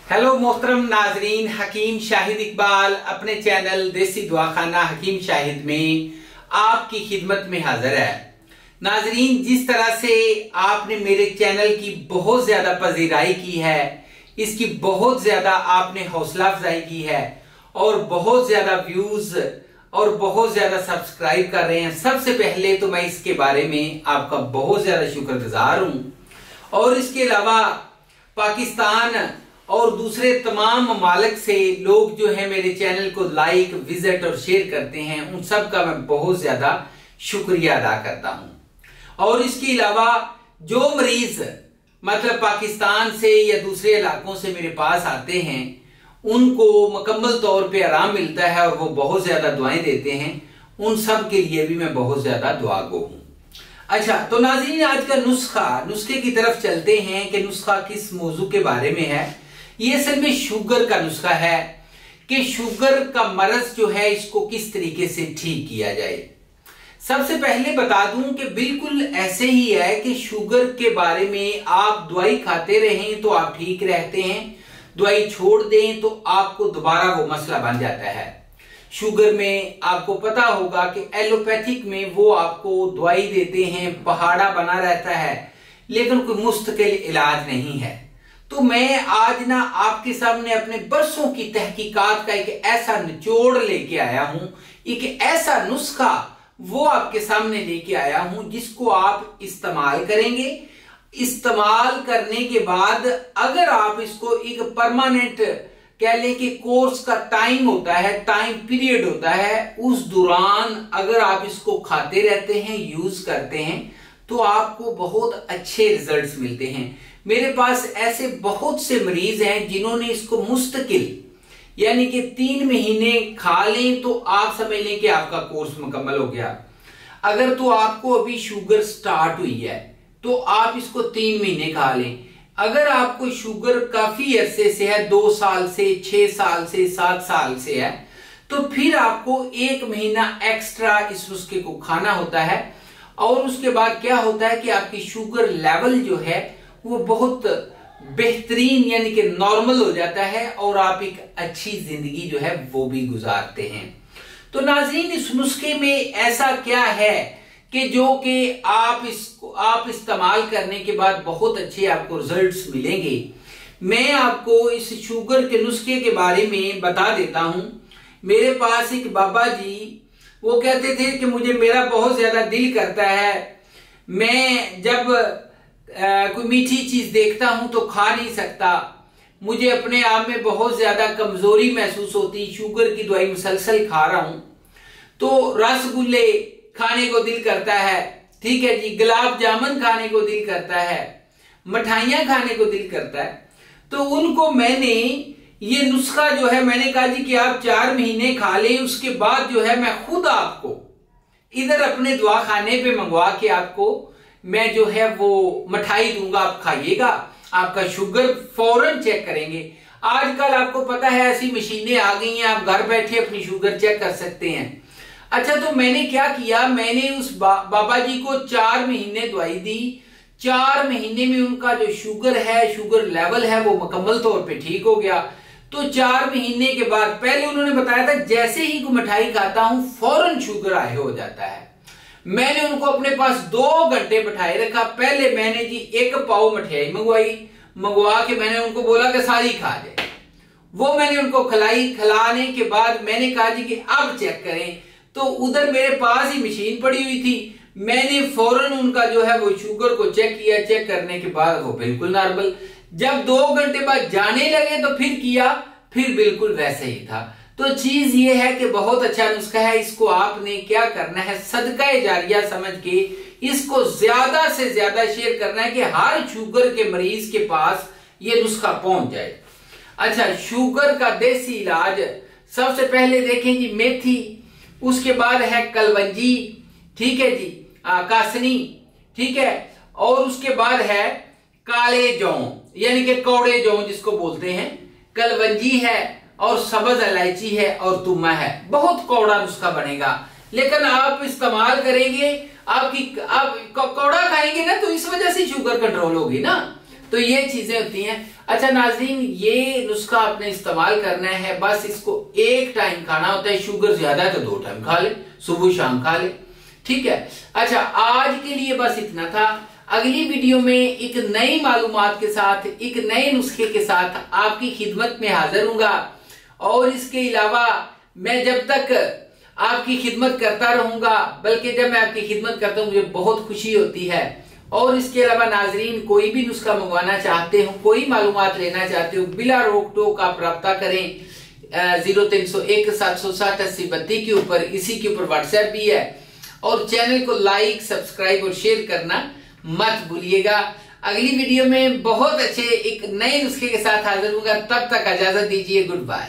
Hello मोहतरम नाजरीन, हकीम शाहिद इकबाल अपने चैनल देसी दुआखाना हकीम शाहिद में आपकी खिदमत में हाजिर है। नाजरीन, जिस तरह से आपने मेरे चैनल की बहुत ज्यादा पजीराई की है, इसकी बहुत ज्यादा आपने हौसला अफजाई की है और बहुत ज्यादा व्यूज और बहुत ज्यादा सब्सक्राइब कर रहे हैं। सबसे पहले तो मैं इसके बारे में आपका बहुत ज्यादा शुक्रगुजार हूं। और इसके अलावा पाकिस्तान और दूसरे तमाम ममालिक से लोग जो है मेरे चैनल को लाइक, विजिट और शेयर करते हैं, उन सब का मैं बहुत ज्यादा शुक्रिया अदा करता हूं। और इसके अलावा जो मरीज मतलब पाकिस्तान से या दूसरे इलाकों से मेरे पास आते हैं, उनको मुकम्मल तौर पे आराम मिलता है और वो बहुत ज्यादा दुआएं देते हैं, उन सब के लिए भी मैं बहुत ज्यादा दुआगो हूं। अच्छा, तो नाज़रीन, आज का नुस्खे की तरफ चलते हैं कि नुस्खा किस मौजू के बारे में है। ये असल में शुगर का नुस्खा है कि शुगर का मर्ज जो है इसको किस तरीके से ठीक किया जाए। सबसे पहले बता दूं कि बिल्कुल ऐसे ही है कि शुगर के बारे में आप दवाई खाते रहें तो आप ठीक रहते हैं, दवाई छोड़ दें तो आपको दोबारा वो मसला बन जाता है। शुगर में आपको पता होगा कि एलोपैथिक में वो आपको दवाई देते हैं, पहाड़ा बना रहता है, लेकिन कोई मुस्तकिल इलाज नहीं है। तो मैं आज ना आपके सामने अपने बरसों की तहकीकात का एक ऐसा निचोड़ लेके आया हूं, एक ऐसा नुस्खा वो आपके सामने लेके आया हूं जिसको आप इस्तेमाल करेंगे। इस्तेमाल करने के बाद अगर आप इसको एक परमानेंट कह लें कि कोर्स का टाइम होता है, टाइम पीरियड होता है, उस दौरान अगर आप इसको खाते रहते हैं, यूज करते हैं, तो आपको बहुत अच्छे रिजल्ट्स मिलते हैं। मेरे पास ऐसे बहुत से मरीज हैं जिन्होंने इसको मुस्तकिल यानी कि 3 महीने खा लें तो आप समझ लें कि आपका कोर्स मुकम्मल हो गया। अगर तो आपको अभी शुगर स्टार्ट हुई है तो आप इसको 3 महीने खा लें। अगर आपको शुगर काफी अरसे से है, 2 साल से, 6 साल से, 7 साल से है, तो फिर आपको 1 महीना एक्स्ट्रा इस नुस्खे को खाना होता है। और उसके बाद क्या होता है कि आपकी शुगर लेवल जो है वो बहुत बेहतरीन यानी कि नॉर्मल हो जाता है और आप एक अच्छी जिंदगी जो है वो भी गुजारते हैं। तो नाज़रीन, इस नुस्खे में ऐसा क्या है कि जो कि आप इस्तेमाल करने के बाद बहुत अच्छे आपको रिजल्ट्स मिलेंगे। मैं आपको इस शुगर के नुस्खे के बारे में बता देता हूं। मेरे पास एक बाबा जी, वो कहते थे कि मेरा बहुत ज्यादा दिल करता है, मैं जब कोई मीठी चीज देखता हूं तो खा नहीं सकता, मुझे अपने आप में बहुत ज्यादा कमजोरी महसूस होती, शुगर की दवाई मुसलसल खा रहा हूं, तो रसगुल्ले खाने को दिल करता है, ठीक है जी, गुलाब जामुन खाने को दिल करता है, मिठाइयां खाने को दिल करता है। तो उनको मैंने ये नुस्खा जो है, मैंने कहा जी कि आप 4 महीने खा लें, उसके बाद जो है मैं खुद आपको इधर अपने दवा खाने पे मंगवा के आपको मैं जो है वो मिठाई दूंगा, आप खाइएगा, आपका शुगर फौरन चेक करेंगे। आजकल आपको पता है ऐसी मशीनें आ गई हैं, आप घर बैठे अपनी शुगर चेक कर सकते हैं। अच्छा, तो मैंने क्या किया, मैंने उस बाबा जी को 4 महीने दवाई दी। 4 महीने में उनका जो शुगर है, शुगर लेवल है, वो मुकम्मल तौर पे ठीक हो गया। तो 4 महीने के बाद, पहले उन्होंने बताया था जैसे ही कोई मिठाई खाता हूं फौरन शुगर हाई हो जाता है। मैंने उनको अपने पास 2 घंटे बिठाए रखा। पहले मैंने जी 1 पाव मिठाई मंगवा के मैंने उनको बोला कि सारी खा जाए। वो मैंने उनको खिलाई। खिलाने के बाद मैंने कहा जी कि अब चेक करें। तो उधर मेरे पास ही मशीन पड़ी हुई थी, मैंने फौरन उनका जो है वो शुगर को चेक किया। चेक करने के बाद वो बिल्कुल नॉर्मल। जब 2 घंटे बाद जाने लगे तो फिर किया, फिर बिल्कुल वैसे ही था। तो चीज ये है कि बहुत अच्छा नुस्खा है, इसको आपने क्या करना है, सदका जारिया समझ के इसको ज्यादा से ज्यादा शेयर करना है कि हर शुगर के मरीज के पास ये नुस्खा पहुंच जाए। अच्छा, शुगर का देसी इलाज सबसे पहले देखें जी मेथी, उसके बाद है कलवंजी, ठीक है जी, कासनी, ठीक है, और उसके बाद है काले जौ यानी कि कौड़े जौ जिसको बोलते हैं, कलवंजी है और सब्ज इलायची है और तुमा है। बहुत कौड़ा नुस्खा बनेगा, लेकिन आप इस्तेमाल करेंगे, आप कौड़ा खाएंगे ना तो इस वजह से शुगर कंट्रोल होगी ना। तो ये चीजें होती हैं। अच्छा नाजरीन, ये नुस्खा आपने इस्तेमाल करना है, बस इसको एक टाइम खाना होता है, शुगर ज्यादा है तो 2 टाइम खा ले, सुबह शाम खा ले, ठीक है। अच्छा, आज के लिए बस इतना था। अगली वीडियो में एक नई मालूमात के साथ, एक नए नुस्खे के साथ आपकी खिदमत में हाजिर हूंगा। और इसके अलावा मैं जब तक आपकी खिदमत करता रहूंगा, बल्कि जब मैं आपकी खिदमत करता हूं मुझे बहुत खुशी होती है। और इसके अलावा नाजरीन, कोई भी नुस्खा मंगवाना चाहते हो, कोई मालूमात लेना चाहते हो, बिला रोक टोक आप रब्ता करें 0301 760 80 32 के ऊपर। इसी के ऊपर व्हाट्सएप भी है। और चैनल को लाइक, सब्सक्राइब और शेयर करना मत भूलिएगा। अगली वीडियो में बहुत अच्छे एक नए नुस्खे के साथ हाजिर होगा। तब तक इजाजत दीजिए, गुड बाय।